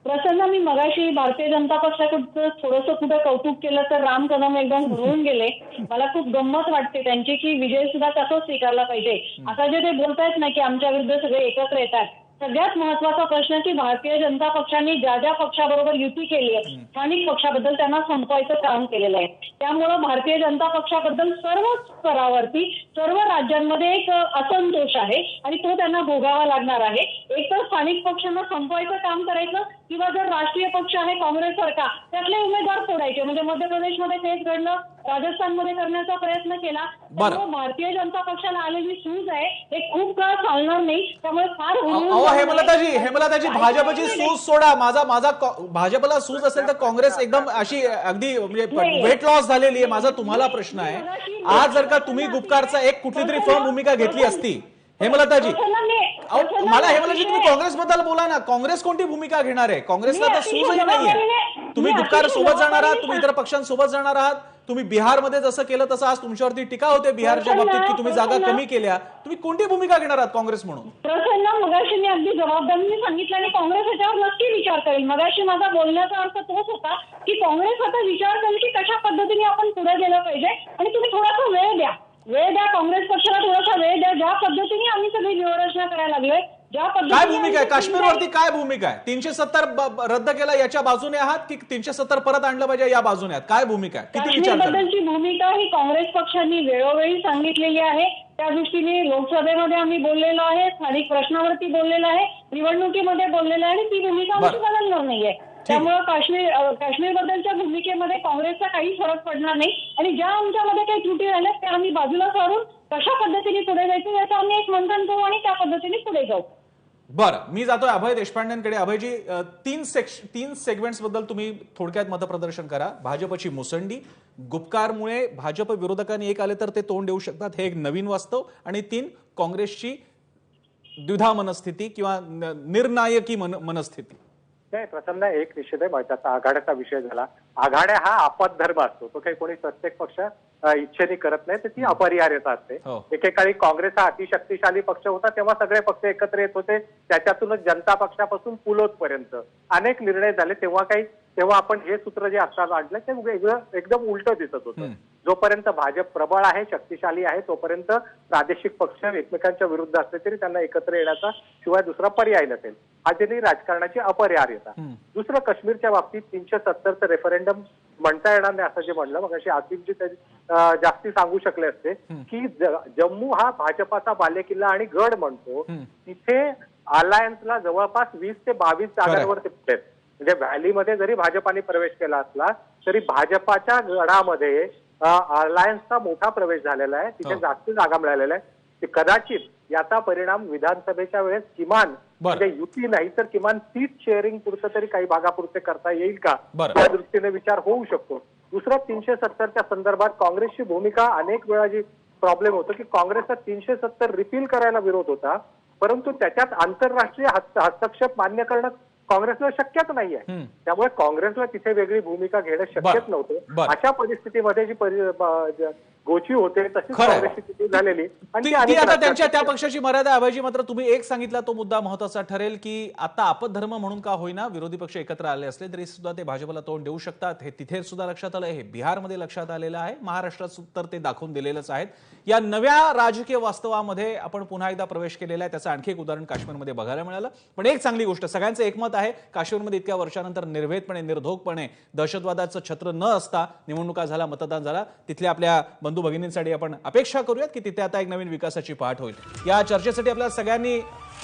प्रसन्न, मी मगाशी भारतीय जनता पक्षाकडचं थोडंसं कुठं कौतुक केलं तर राम कदम एकदम घुरून गेले. मला खूप गंमत वाटते त्यांची की विजय सुद्धा तसंच स्वीकारला पाहिजे. आता जे ते बोलतायत ना की आमच्या विरुद्ध सगळे एकत्र येतात, सगळ्यात महत्वाचा प्रश्न की भारतीय जनता पक्षाने ज्या ज्या पक्षाबरोबर युती केली आहे स्थानिक पक्षाबद्दल त्यांना संपवायचं काम केलेलं आहे. त्यामुळं भारतीय जनता पक्षाबद्दल सर्व स्तरावरती सर्व राज्यांमध्ये एक असंतोष आहे आणि तो त्यांना भोगावा लागणार आहे. एक तर स्थानिक पक्षांना संपवायचं काम करायचं किंवा जर राष्ट्रीय पक्ष आहे काँग्रेससारखा त्यातले उमेदवार फोडायचे. म्हणजे मध्य प्रदेशमध्ये तेच घडलं, राजस्थानमध्ये करण्याचा प्रयत्न केला. त्यामुळे भारतीय जनता पक्षाला आलेली सूज आहे हे खूप काळ चालणार नाही. त्यामुळे फार हेमलताजी, भाजपची सूज सोडा, माझा भाजपला सूज असेल तर काँग्रेस एकदम अशी अगदी म्हणजे वेट लॉस झालेली आहे. माझा तुम्हाला प्रश्न आहे, आज जर का तुम्ही गुपकारचा एक कुठली तरी फर्म भूमिका घेतली असती, हेमलताजी मला हेमलताजी तुम्ही काँग्रेसबद्दल बोला ना, काँग्रेस कोणती भूमिका घेणार आहे? काँग्रेसला तर सूजही नाहीये. तुम्ही गुपकार सोबत जाणार आहात, तुम्ही इतर पक्षांसोबत जाणार आहात. तुम्ही बिहारमध्ये जसं केलं तसं आज तुमच्यावरती टीका होते बिहारच्या बाबतीत की तुम्ही जागा कमी केल्या. तुम्ही कोणती भूमिका घेणार आहात काँग्रेस म्हणून? प्रसन्न, मगाशी मी अगदी जबाबदारीने सांगितलं आणि काँग्रेस याच्यावर नक्की विचार करेल. मगाशी माझा बोलण्याचा अर्थ तोच होता की काँग्रेस आता विचार करेल की कशा पद्धतीने आपण पुढे गेलं पाहिजे आणि तुम्ही थोडासा वेळ द्या. काँग्रेस पक्षाला थोडासा वेळ द्या. ज्या पद्धतीने आम्ही सगळी व्यूहरचना करायला लागलोय, काय भूमिका आहे काश्मीरवरती, काय भूमिका आहे? 370 रद्द केला याच्या बाजूने आहात की 370 परत आणलं पाहिजे या बाजूने आहात? काय भूमिका आहे? किती विचार काश्मीरबद्दलची भूमिका ही काँग्रेस पक्षांनी वेळोवेळी सांगितलेली आहे. त्या दृष्टीने लोकसभेमध्ये आम्ही बोललेलो आहे, स्थानिक प्रश्नावरती बोललेलो आहे, निवडणुकीमध्ये बोललेलो आहे आणि ती भूमिका आमची बदलणार नाहीये. त्यामुळे काश्मीर बद्दलच्या भूमिकेमध्ये काँग्रेसचा काही फरक पडणार नाही आणि ज्या आमच्यामध्ये काही त्रुटी राहिल्या त्या आम्ही बाजूला सारून कशा पद्धतीने पुढे जायचं याचं आम्ही एक मंथन करू आणि त्या पद्धतीने पुढे जाऊ. बरं, मी जातोय अभय देशपांडेंकडे. अभयजी, 3 सेगमेंट्स बद्दल तुम्ही थोडक्यात मतप्रदर्शन करा. भाजपची मुसंडी, गुपकारमुळे भाजप विरोधकांनी एक आले तर ते तोंड देऊ शकतात, हे एक नवीन वास्तव, आणि 3 काँग्रेसची द्विधा मनस्थिती किंवा निर्णायकी मनस्थिती. नाही प्रसन्न, एक निश्चित आहे, त्याचा आघाड्याचा विषय झाला. आघाड्या हा आपत्धर्म असतो, तो काही कोणी प्रत्येक पक्ष इच्छेने करत नाही, तर ती अपरिहार्यता असते. एकेकाळी काँग्रेस हा अतिशक्तिशाली पक्ष होता, तेव्हा सगळे पक्ष एकत्र येत होते, त्याच्यातूनच जनता पक्षापासून पुलोतपर्यंत अनेक निर्णय झाले. तेव्हा आपण हे सूत्र जे आता आणलं ते वेगळं एकदम उलट दिसत होतं. जोपर्यंत भाजप प्रबळ आहे, शक्तिशाली आहे, तोपर्यंत प्रादेशिक पक्ष एकमेकांच्या विरुद्ध असले तरी त्यांना एकत्र येण्याचा शिवाय दुसरा पर्याय नसेल. हा जरी राजकारणाची अपरिहार्यता. दुसरं, काश्मीरच्या बाबतीत 370चं रेफरंडम म्हणता येणार नाही असं जे म्हणलं मग अशी आसिफजी जास्ती सांगू शकले असते की जम्मू हा भाजपाचा बालेकिल्ला आणि गड म्हणतो, तिथे अलायन्सला जवळपास 20 ते 22 जागांवर ते फुटलेत. म्हणजे व्हॅलीमध्ये जरी भाजपाने प्रवेश केला असला तरी भाजपाच्या गडामध्ये अलायन्सचा मोठा प्रवेश झालेला आहे. तिथे जास्त जागा मिळालेल्या आहे. कदाचित याचा परिणाम विधानसभेच्या वेळेस किमान म्हणजे युती नाही तर किमान सीट शेअरिंग पुरतं तरी काही भागापुरते करता येईल का या दृष्टीने विचार होऊ शकतो. दुसरं 370च्या संदर्भात काँग्रेसची भूमिका अनेक वेळा जी प्रॉब्लेम होतो की काँग्रेसचा 370 रिपील करायला विरोध होता, परंतु त्याच्यात आंतरराष्ट्रीय हस्तक्षेप मान्य करणं काँग्रेसला शक्यच नाहीये. त्यामुळे काँग्रेसला तिथे वेगळी भूमिका घेणं शक्यच नव्हतं. अशा परिस्थितीमध्ये जी गोची होते तशीच काँग्रेसची स्थिती झालेली आणि आता त्यांच्या त्या पक्षाची मर्यादा अभयजी. मात्र तुम्ही एक सांगितला तो मुद्दा महत्वाचा ठरेल की आता आपद्धर्म म्हणून का होईना विरोधी पक्ष एकत्र आले असले तरी सुद्धा ते भाजपला तोंड देऊ शकतात. हे तिथे सुद्धा लक्षात आलं, हे बिहारमध्ये लक्षात आलेलं आहे, महाराष्ट्रात तर ते दाखवून दिलेलंच आहेत. या नव्या राजकीय वास्तवामध्ये आपण पुन्हा एकदा प्रवेश केलेला आहे. त्याचं आणखी एक उदाहरण काश्मीरमध्ये बघायला मिळालं. पण एक चांगली गोष्ट, सगळ्यांचं एकमत आहे काश्मीरमध्ये इतक्या वर्षानंतर निर्भीडपणे निर्धोकपणे दहशतवादाचं छत्र न असता निवडणुका झाला, मतदान झाला. तिथल्या आपल्या बंधू भगिनींसाठी आपण अपेक्षा करूयात की तिथे आता एक नवीन विकासाची पाठ होईल. या चर्चेसाठी आपल्याला सगळ्यांनी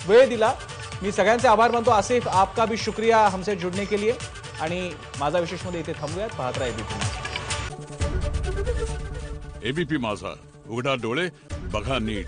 वेळ दिला. मी सगळ्यांचे आभार मानतो. आसिफ, आपका भी शुक्रिया हमसे जुड़ने के लिए. आणि माझा विशेष मध्ये इथे थांबूयात. पाहत राहा एबीपी. एबीपी माझा, उघडा डोळे बघा नीट.